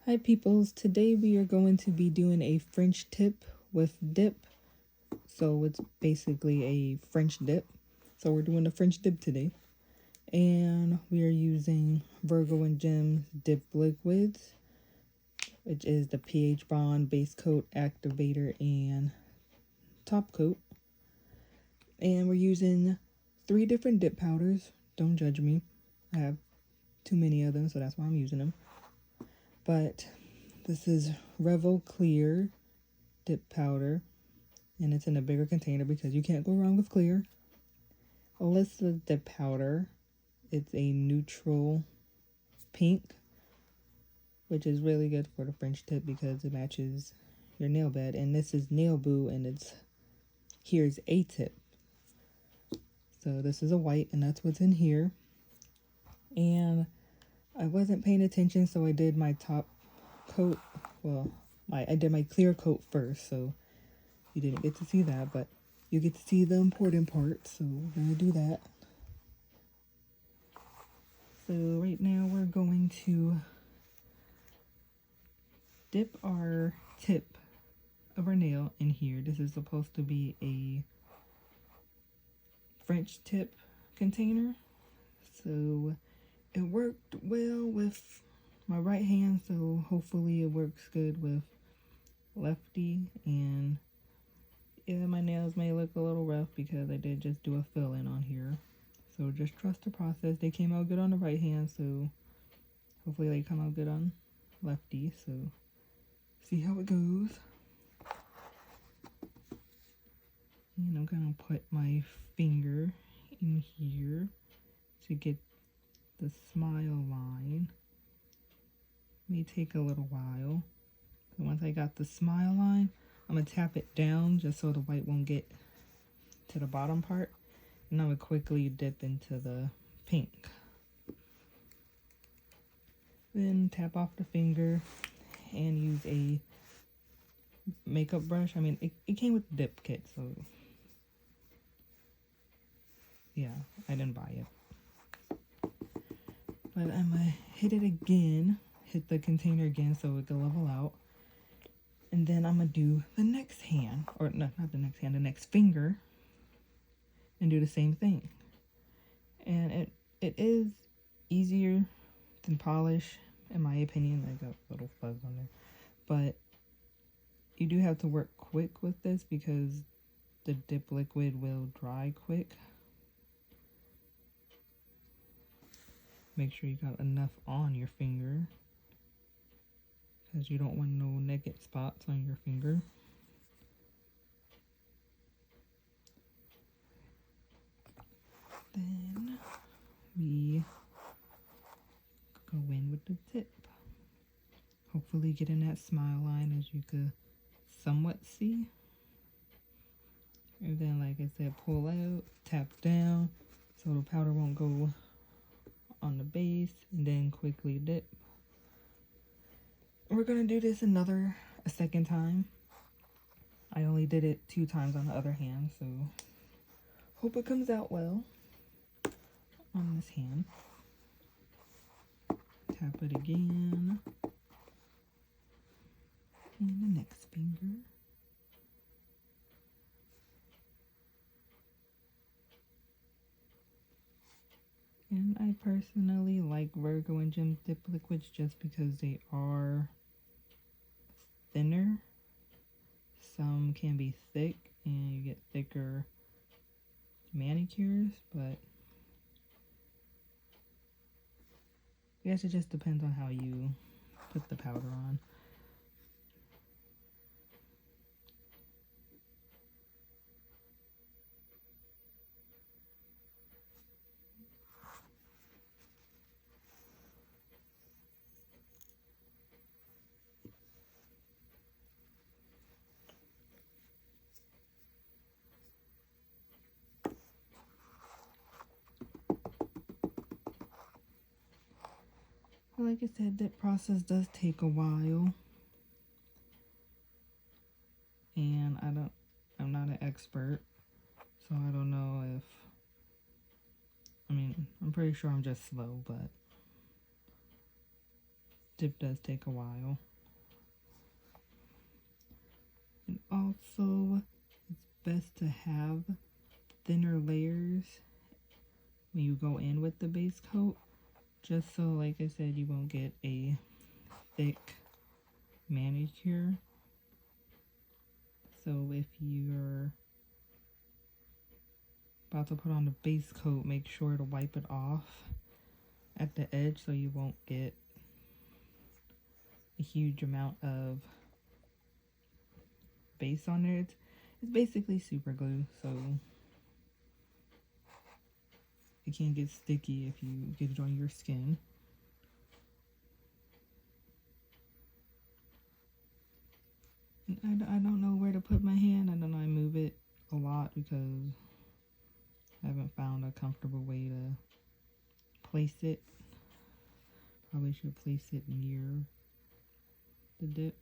Hi peoples, today we are going to be doing a French tip with dip. So it's basically a French dip. So we're doing a French dip today. And we are using Virgo and Gems dip liquids, which is the pH bond, base coat, activator, and top coat. And we're using 3 different dip powders. Don't judge me. I have too many of them, so that's why I'm using them. But this is Revo Clear dip powder, and it's in a bigger container because you can't go wrong with clear. Alyssa dip powder, it's a neutral pink, which is really good for the French tip because it matches your nail bed. And this is Nail Boo, and it's here's a tip. So this is a white, and that's what's in here. And I wasn't paying attention, so I did my top coat. Well, I did my clear coat first, so you didn't get to see that, but you get to see the important part, so we're gonna do that. So right now we're going to dip our tip of our nail in here. This is supposed to be a French tip container, so it worked well with my right hand, so hopefully it works good with lefty. And yeah, my nails may look a little rough because I did just do a fill-in on here, so just trust the process. They came out good on the right hand, so hopefully they come out good on lefty. So see how it goes. And I'm gonna put my finger in here to get the smile line. May take a little while. So once I got the smile line, I'm gonna tap it down just so the white won't get to the bottom part. And I'm gonna quickly dip into the pink. Then tap off the finger and use a makeup brush. I mean, it came with the dip kit, so yeah, I didn't buy it. But I'm gonna hit it again, hit the container again so it can level out. And then I'm gonna do the next hand, or no, not the next hand, the next finger, and do the same thing. And it is easier than polish, in my opinion. I got a little fuzz on there. But you do have to work quick with this because the dip liquid will dry quick. Make sure you got enough on your finger because you don't want no naked spots on your finger. Then we go in with the tip. Hopefully getting that smile line, as you could somewhat see. And then, like I said, pull out, tap down so the powder won't go on the base, and then quickly dip. We're gonna do this a second time. I only did it 2 times on the other hand, so hope it comes out well on this hand. Tap it again. And the next finger. And I personally like Virgo and Gems dip liquids just because they are thinner. Some can be thick and you get thicker manicures, but I guess it just depends on how you put the powder on. Like I said, that process does take a while, and I'm not an expert, so I don't know if, I'm pretty sure I'm just slow, but dip does take a while. And also, it's best to have thinner layers when you go in with the base coat, just so, like I said, you won't get a thick manicure. So if you're about to put on the base coat, make sure to wipe it off at the edge so you won't get a huge amount of base on there. It's basically super glue, so it can't get sticky if you get it on your skin. I don't know where to put my hand. I don't know, I move it a lot because I haven't found a comfortable way to place it. Probably should place it near the dip.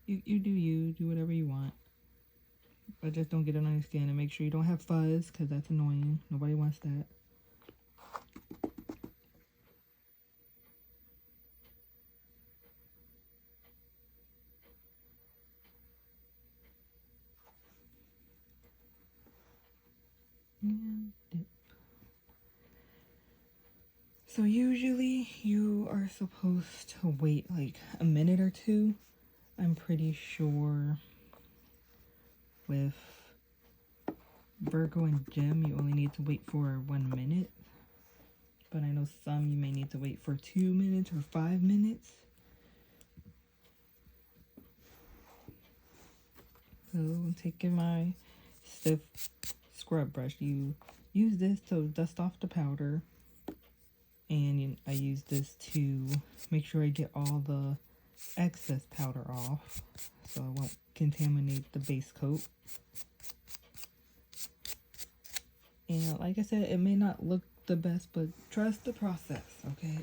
You do whatever you want. But just don't get it on your skin, and make sure you don't have fuzz, because that's annoying. Nobody wants that. And dip. So usually you are supposed to wait like a minute or two. I'm pretty sure with Virgo and Gem you only need to wait for 1 minute. But I know some you may need to wait for 2 minutes or 5 minutes. So I'm taking my stiff scrub brush. You use this to dust off the powder. And I use this to make sure I get all the excess powder off, so I won't contaminate the base coat. And like I said, it may not look the best, but trust the process, okay?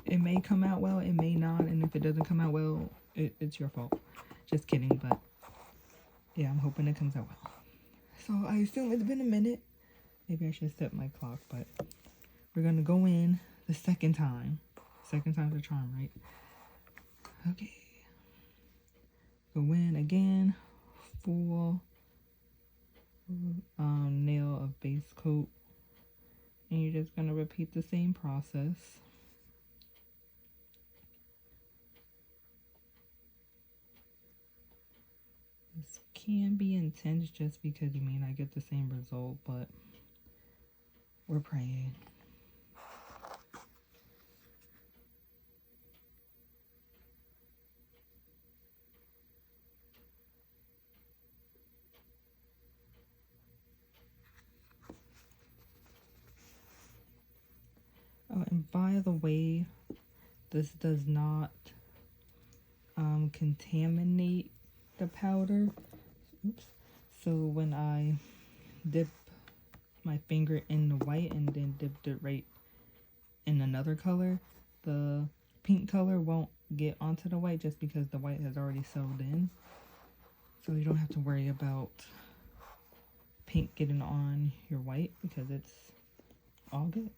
It may come out well, it may not, and if it doesn't come out well, it's your fault. Just kidding, but yeah, I'm hoping it comes out well. So I assume it's been a minute. Maybe I should set my clock, but we're gonna go in the second time. Second time's a charm, right? Okay. Go in again. Full nail of base coat. And you're just gonna repeat the same process. This can be intense just because you may not get the same result, but we're praying. Oh, and by the way, this does not contaminate the powder. Oops. So when I dip my finger in the white and then dipped it right in another color, the pink color won't get onto the white just because the white has already settled in. So you don't have to worry about pink getting on your white because it's all good.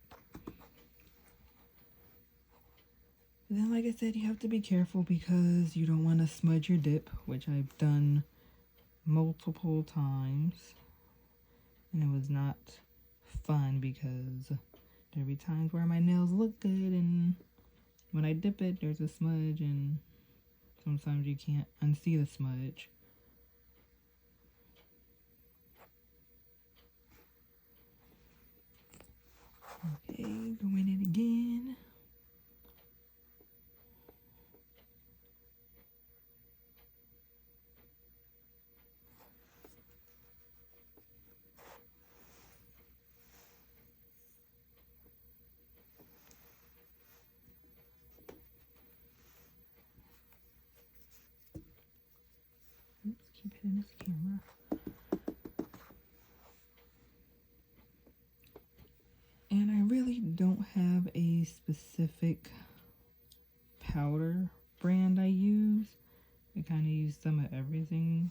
And then, like I said, you have to be careful because you don't want to smudge your dip, which I've done multiple times. And it was not fun because there'll be times where my nails look good and when I dip it, there's a smudge and sometimes you can't unsee the smudge. Okay, go in it again. Oops, keep hitting this camera. And I really don't have a specific powder brand I use. I kind of use some of everything.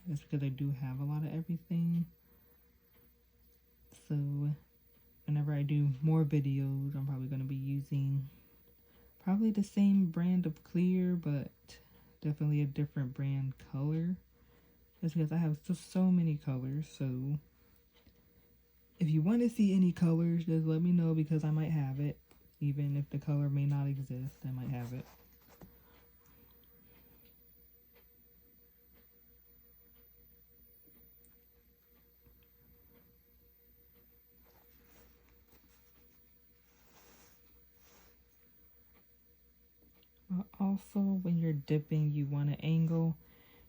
That's because I do have a lot of everything. So whenever I do more videos, I'm probably going to be using probably the same brand of clear, but definitely a different brand color. That's because I have so many colors. So if you want to see any colors, just let me know, because I might have it. Even if the color may not exist, I might have it. Also, when you're dipping, you want to angle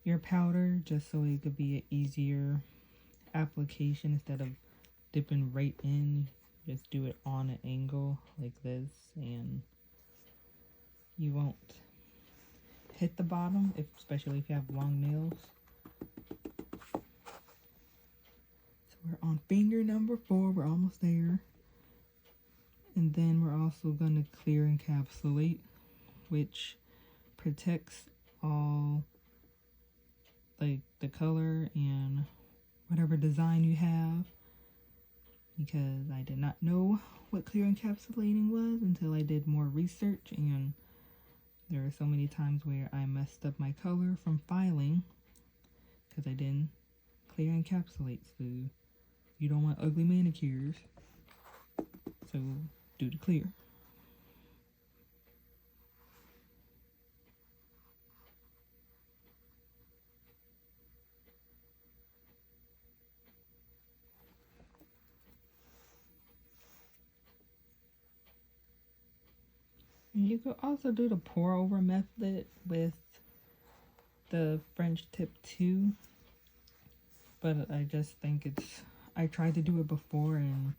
your powder just so it could be an easier application. Instead of dipping right in, just do it on an angle like this, and you won't hit the bottom, especially if you have long nails. So we're on finger number 4, we're almost there. And then we're also going to clear encapsulate, which protects all like the color and whatever design you have, because I did not know what clear encapsulating was until I did more research, and there are so many times where I messed up my color from filing because I didn't clear encapsulate. So you don't want ugly manicures, so do the clear. You could also do the pour over method with the French tip too, but I just think I tried to do it before and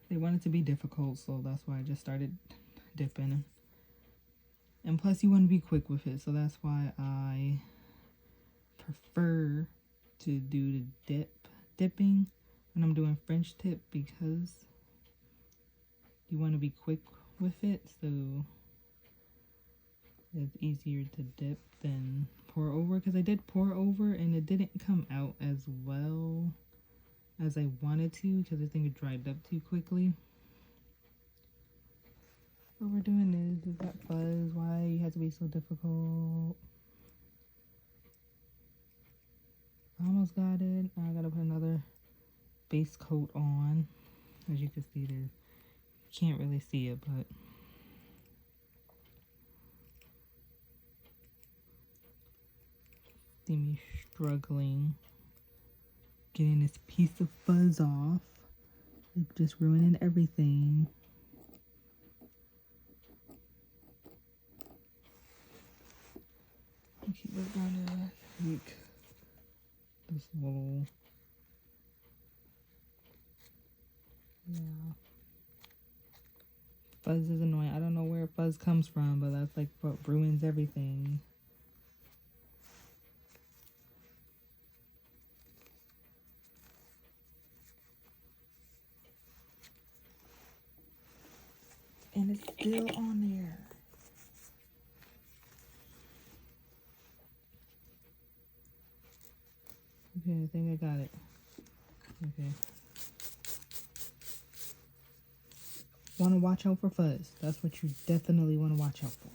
they wanted to be difficult, so that's why I just started dipping. And plus you want to be quick with it, so that's why I prefer to do the dipping when I'm doing French tip, because you want to be quick with it, so it's easier to dip than pour over, because I did pour over and it didn't come out as well as I wanted to, because I think it dried up too quickly. What we're doing is that fuzz. Why you have to be so difficult? I almost got it. Now I gotta put another base coat on. As you can see, there, can't really see it, but see me struggling getting this piece of fuzz off. It's just ruining everything. Okay, we're gonna take this little, yeah. Fuzz is annoying. I don't know where fuzz comes from, but that's like what ruins everything. And it's still on there. Okay, I think I got it. Okay. Want to watch out for fuzz. That's what you definitely want to watch out for.